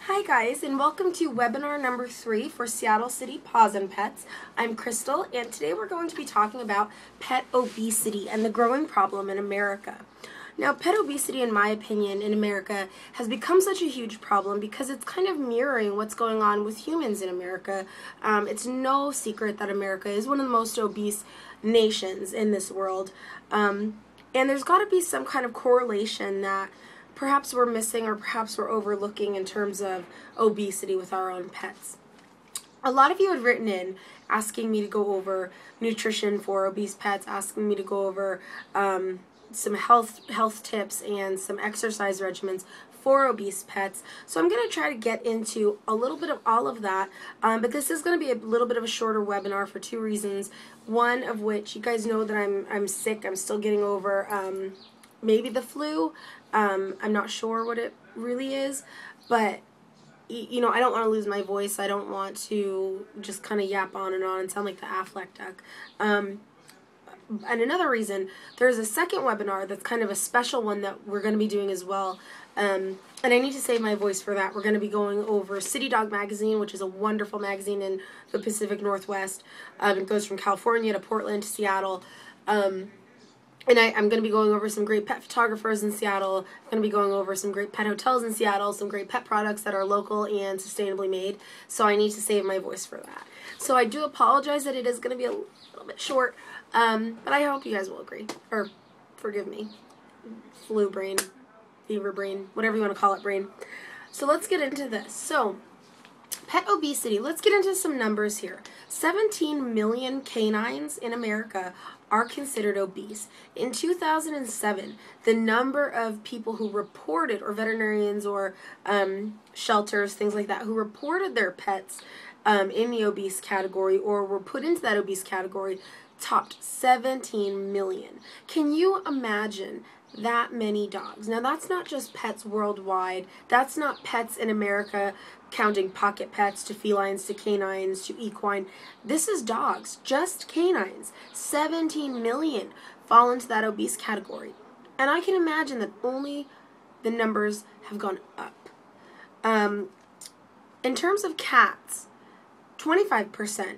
Hi guys, and welcome to webinar number 3 for Seattle City Paws and Pets. I'm Crystal, and today we're going to be talking about pet obesity and the growing problem in America. Now, pet obesity, in my opinion, in America has become such a huge problem because it's kind of mirroring what's going on with humans in America. It's no secret that America is one of the most obese nations in this world, and there's got to be some kind of correlation that perhaps we're missing or perhaps we're overlooking in terms of obesity with our own pets. A lot of you had written in asking me to go over nutrition for obese pets, asking me to go over some health tips and some exercise regimens for obese pets. So I'm going to try to get into a little bit of all of that, but this is going to be a little bit of a shorter webinar for two reasons. One of which, you guys know that I'm sick. I'm still getting over maybe the flu. I'm not sure what it really is, but you know, I don't want to lose my voice. I don't want to just kind of yap on and sound like the Affleck duck. And another reason, there's a second webinar that's kind of a special one that we're going to be doing as well. And I need to save my voice for that. We're going to be going over City Dog Magazine, which is a wonderful magazine in the Pacific Northwest. It goes from California to Portland to Seattle. And I'm going to be going over some great pet photographers in Seattle. I'm going to be going over some great pet hotels in Seattle, some great pet products that are local and sustainably made. So I need to save my voice for that. So I do apologize that it is going to be a little bit short, but I hope you guys will agree, or forgive me. Flu brain, fever brain, whatever you want to call it brain. So let's get into this. So pet obesity, let's get into some numbers here. 17 million canines in America are considered obese. In 2007, the number of people who reported, or veterinarians or shelters, things like that, who reported their pets in the obese category or were put into that obese category topped 17 million. Can you imagine that many dogs? Now, that's not just pets worldwide. That's not pets in America, counting pocket pets to felines to canines to equine. This is dogs, just canines. 17 million fall into that obese category. And I can imagine that only the numbers have gone up. In terms of cats, 25%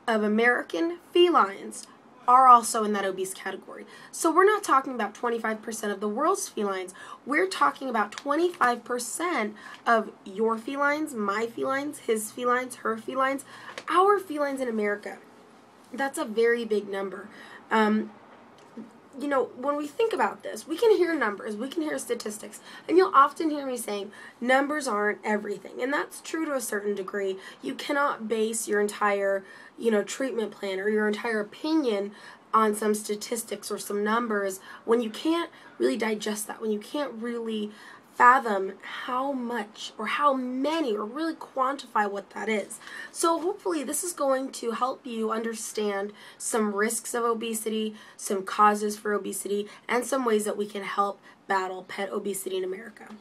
of American felines are also in that obese category. So we're not talking about 25% of the world's felines. We're talking about 25% of your felines, my felines, his felines, her felines, our felines in America. That's a very big number. You know, when we think about this, we can hear numbers, we can hear statistics, and you'll often hear me saying numbers aren't everything, and that's true to a certain degree. You cannot base your entire, treatment plan or your entire opinion on some statistics or some numbers when you can't really digest that, when you can't really fathom how much or how many or really quantify what that is. So hopefully this is going to help you understand some risks of obesity, some causes for obesity, and some ways that we can help battle pet obesity in America.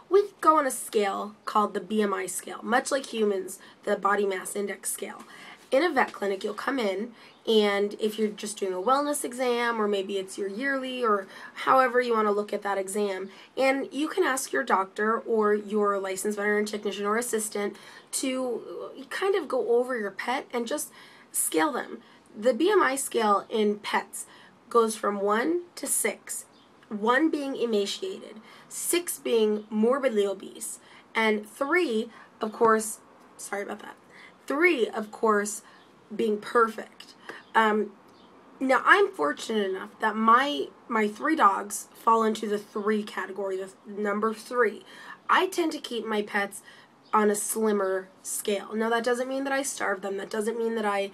We go on a scale called the BMI scale, much like humans, the body mass index scale. In a vet clinic, you'll come in, and if you're just doing a wellness exam, or maybe it's your yearly, or however you want to look at that exam, and you can ask your doctor or your licensed veterinary technician or assistant to kind of go over your pet and just scale them. The BMI scale in pets goes from 1 to 6, 1 being emaciated, 6 being morbidly obese, and 3, of course, 3, of course, being perfect. Now, I'm fortunate enough that my 3 dogs fall into the 3 category, the number 3. I tend to keep my pets on a slimmer scale. Now, that doesn't mean that I starve them. That doesn't mean that I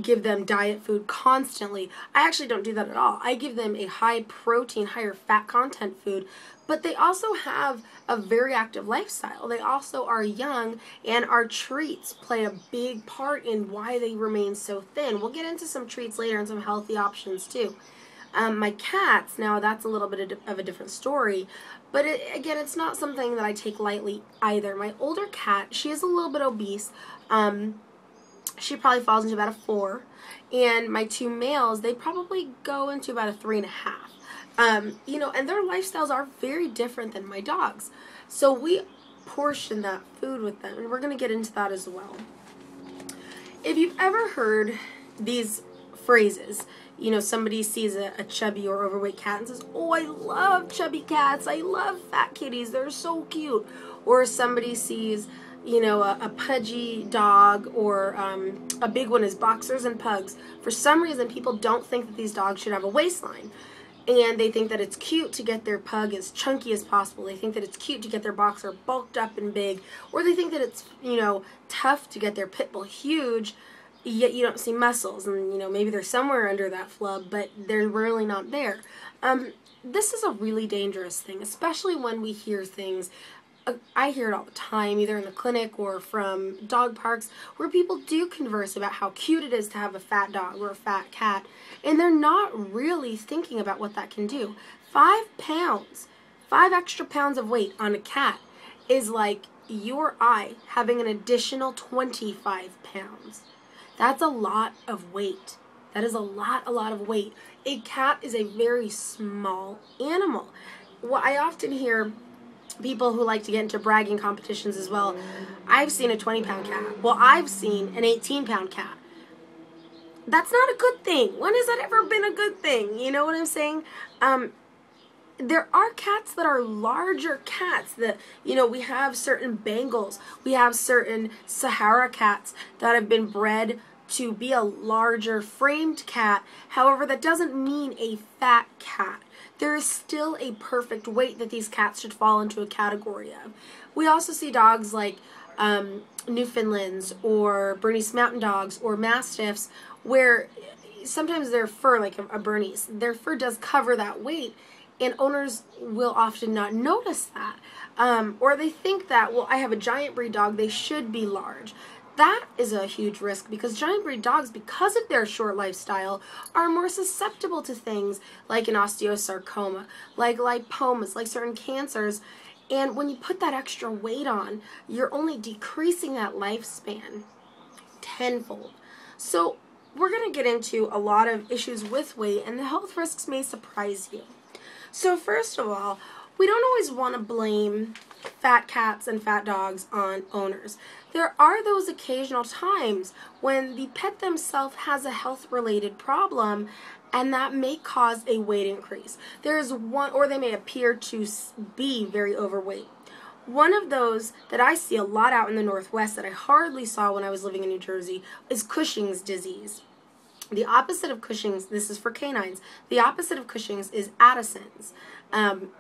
give them diet food constantly. I actually don't do that at all. I give them a high protein, higher fat content food, but they also have a very active lifestyle. They also are young, and our treats play a big part in why they remain so thin. We'll get into some treats later and some healthy options too. My cats, now that's a little bit of a different story, but again, it's not something that I take lightly either. My older cat, she is a little bit obese. She probably falls into about a 4, and my 2 males, they probably go into about a 3.5. And their lifestyles are very different than my dogs. So we portion that food with them, and we're going to get into that as well. If you've ever heard these phrases, you know, somebody sees a chubby or overweight cat and says, "Oh, I love chubby cats. I love fat kitties. They're so cute." Or somebody sees, you know, a pudgy dog, or a big one is boxers and pugs. For some reason, people don't think that these dogs should have a waistline. And they think that it's cute to get their pug as chunky as possible. They think that it's cute to get their boxer bulked up and big. Or they think that it's, you know, tough to get their pit bull huge, yet you don't see muscles. And, you know, maybe they're somewhere under that flub, but they're really not there. This is a really dangerous thing, especially when we hear things. I hear it all the time, either in the clinic or from dog parks, where people do converse about how cute it is to have a fat dog or a fat cat, and they're not really thinking about what that can do. 5 pounds, 5 extra pounds of weight on a cat is like you or I having an additional 25 pounds. That's a lot of weight. That is a lot of weight. A cat is a very small animal. Well, I often hear people who like to get into bragging competitions as well. I've seen a 20-pound cat. Well, I've seen an 18-pound cat. That's not a good thing. When has that ever been a good thing? You know what I'm saying? There are cats that are larger cats that, you know, we have certain Bengals. We have certain Sahara cats that have been bred to be a larger framed cat. However, that doesn't mean a fat cat. There is still a perfect weight that these cats should fall into a category of. We also see dogs like Newfoundlands or Bernese Mountain Dogs or Mastiffs, where sometimes their fur, like a Bernese, their fur does cover that weight, and owners will often not notice that. Or they think that, well, I have a giant breed dog, they should be large. That is a huge risk, because giant breed dogs, because of their short lifestyle, are more susceptible to things like an osteosarcoma, like lipomas, like certain cancers. And when you put that extra weight on, you're only decreasing that lifespan tenfold. So we're going to get into a lot of issues with weight, and the health risks may surprise you. So first of all, we don't always want to blame fat cats and fat dogs on owners. There are those occasional times when the pet themselves has a health-related problem, and that may cause a weight increase. There's one, or they may appear to be very overweight. One of those that I see a lot out in the Northwest that I hardly saw when I was living in New Jersey is Cushing's disease. The opposite of Cushing's, this is for canines, the opposite of Cushing's is Addison's.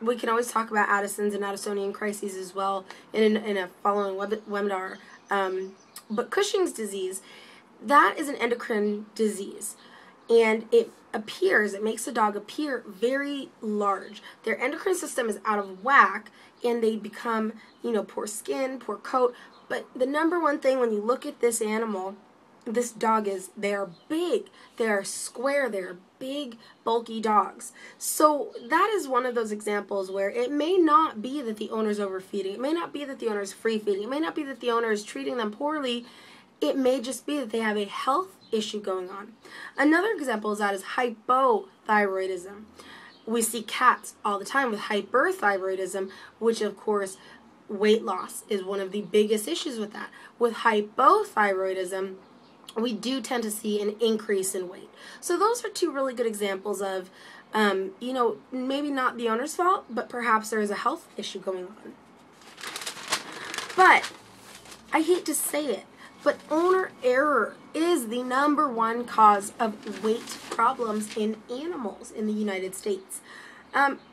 We can always talk about Addison's and Addisonian crises as well in a following webinar. But Cushing's disease, that is an endocrine disease. And it makes the dog appear very large. Their endocrine system is out of whack, and they become, you know, poor skin, poor coat. But the number one thing when you look at this animal, this dog, is they are big, they are square, they are big, bulky dogs. So that is one of those examples where it may not be that the owner's overfeeding, it may not be that the owner's free feeding, it may not be that the owner is treating them poorly, it may just be that they have a health issue going on. Another example of that is hypothyroidism. We see cats all the time with hyperthyroidism, which of course weight loss is one of the biggest issues with that. With hypothyroidism, we do tend to see an increase in weight. So those are two really good examples of, you know, maybe not the owner's fault, but perhaps there is a health issue going on. But, I hate to say it, but owner error is the #1 cause of weight problems in animals in the United States.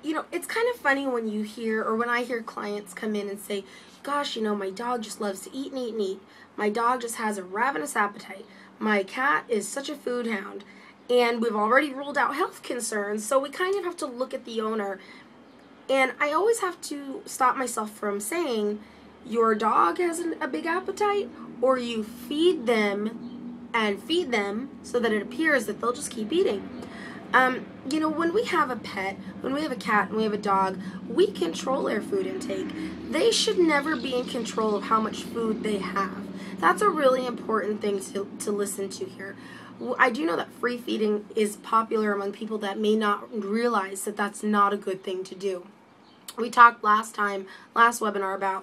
You know, it's kind of funny when you hear, or when I hear clients come in and say, gosh, you know, my dog just loves to eat and eat and eat. My dog just has a ravenous appetite. My cat is such a food hound. And we've already ruled out health concerns, so we kind of have to look at the owner. And I always have to stop myself from saying, your dog has a big appetite, or you feed them and feed them so that it appears that they'll just keep eating. You know, when we have a pet, when we have a cat and we have a dog, we control their food intake. They should never be in control of how much food they have. That's a really important thing to listen to here. I do know that free feeding is popular among people that may not realize that that's not a good thing to do. We talked last webinar about